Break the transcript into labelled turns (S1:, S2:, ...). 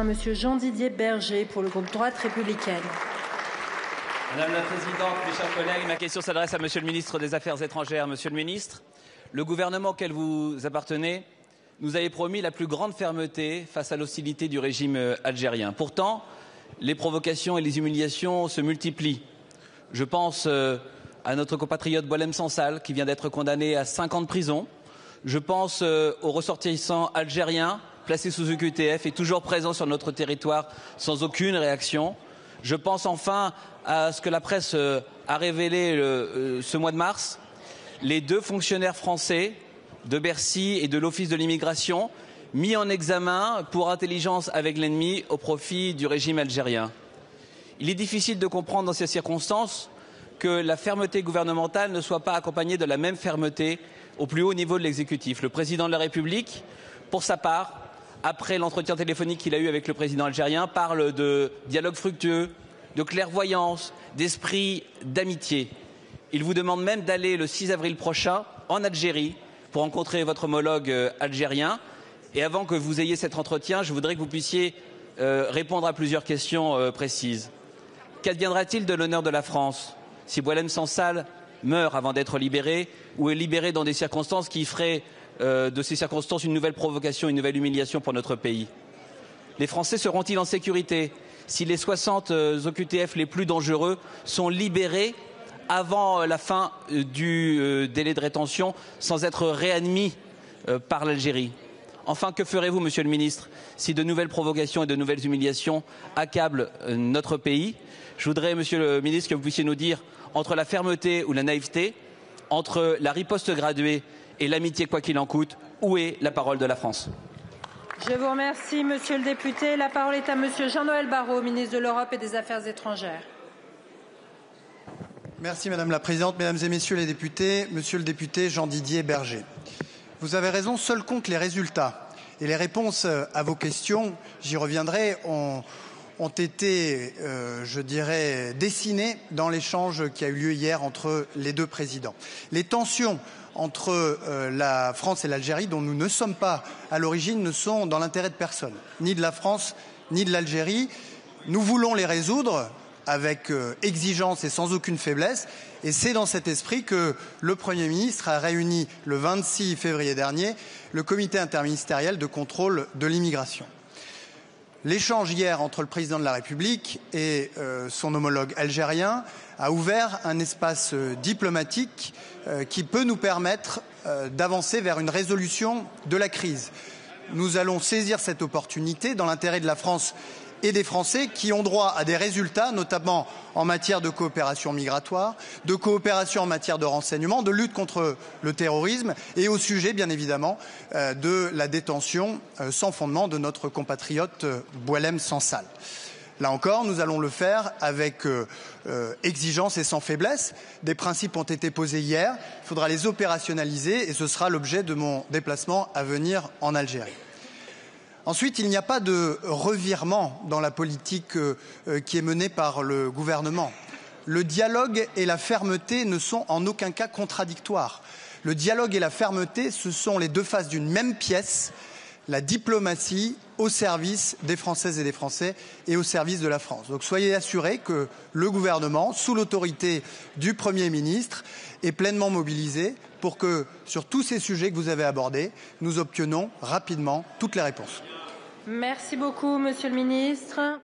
S1: Monsieur Jean-Didier Berger pour le groupe Droite républicaine.
S2: Madame la Présidente, mes chers collègues, ma question s'adresse à Monsieur le Ministre des Affaires étrangères. Monsieur le Ministre, le gouvernement auquel vous appartenez nous avait promis la plus grande fermeté face à l'hostilité du régime algérien. Pourtant, les provocations et les humiliations se multiplient. Je pense à notre compatriote Boualem Sansal, qui vient d'être condamné à 5 ans de prison. Je pense aux ressortissants algériens placés sous OQTF et toujours présents sur notre territoire sans aucune réaction. Je pense enfin à ce que la presse a révélé ce mois de mars. Les 2 fonctionnaires français de Bercy et de l'Office de l'immigration mis en examen pour intelligence avec l'ennemi au profit du régime algérien. Il est difficile de comprendre dans ces circonstances que la fermeté gouvernementale ne soit pas accompagnée de la même fermeté au plus haut niveau de l'exécutif. Le président de la République, pour sa part, après l'entretien téléphonique qu'il a eu avec le président algérien, parle de dialogue fructueux, de clairvoyance, d'esprit d'amitié. Il vous demande même d'aller le 6 avril prochain en Algérie pour rencontrer votre homologue algérien. Et avant que vous ayez cet entretien, je voudrais que vous puissiez répondre à plusieurs questions précises. Qu'adviendra-t-il de l'honneur de la France si Boualem Sansal meurt avant d'être libéré ou est libéré dans des circonstances qui feraient de ces circonstances une nouvelle provocation, une nouvelle humiliation pour notre pays? Les Français seront-ils en sécurité si les 60 OQTF les plus dangereux sont libérés avant la fin du délai de rétention sans être réadmis par l'Algérie? Enfin, que ferez-vous, Monsieur le Ministre, si de nouvelles provocations et de nouvelles humiliations accablent notre pays? Je voudrais, Monsieur le Ministre, que vous puissiez nous dire, entre la fermeté ou la naïveté, entre la riposte graduée et l'amitié quoi qu'il en coûte, où est la parole de la France?
S1: Je vous remercie, Monsieur le député. La parole est à Monsieur Jean-Noël Barrot, ministre de l'Europe et des Affaires étrangères.
S3: Merci Madame la Présidente, Mesdames et Messieurs les députés, Monsieur le député Jean-Didier Berger. Vous avez raison, seuls comptent les résultats. Et les réponses à vos questions, j'y reviendrai, ont été, je dirais, dessinées dans l'échange qui a eu lieu hier entre les 2 présidents. Les tensions entre la France et l'Algérie, dont nous ne sommes pas à l'origine, ne sont dans l'intérêt de personne, ni de la France, ni de l'Algérie. Nous voulons les résoudre avec exigence et sans aucune faiblesse. Et c'est dans cet esprit que le Premier ministre a réuni le 26 février dernier le comité interministériel de contrôle de l'immigration. L'échange hier entre le président de la République et son homologue algérien a ouvert un espace diplomatique qui peut nous permettre d'avancer vers une résolution de la crise. Nous allons saisir cette opportunité dans l'intérêt de la France et des Français qui ont droit à des résultats, notamment en matière de coopération migratoire, de coopération en matière de renseignement, de lutte contre le terrorisme et au sujet, bien évidemment, de la détention sans fondement de notre compatriote Boualem Sansal. Là encore, nous allons le faire avec exigence et sans faiblesse. Des principes ont été posés hier, il faudra les opérationnaliser et ce sera l'objet de mon déplacement à venir en Algérie. Ensuite, il n'y a pas de revirement dans la politique qui est menée par le gouvernement. Le dialogue et la fermeté ne sont en aucun cas contradictoires. Le dialogue et la fermeté, ce sont les 2 faces d'une même pièce, la diplomatie au service des Françaises et des Français et au service de la France. Donc soyez assurés que le gouvernement, sous l'autorité du Premier ministre, est pleinement mobilisé pour que, sur tous ces sujets que vous avez abordés, nous obtenions rapidement toutes les réponses.
S1: Merci beaucoup, Monsieur le Ministre.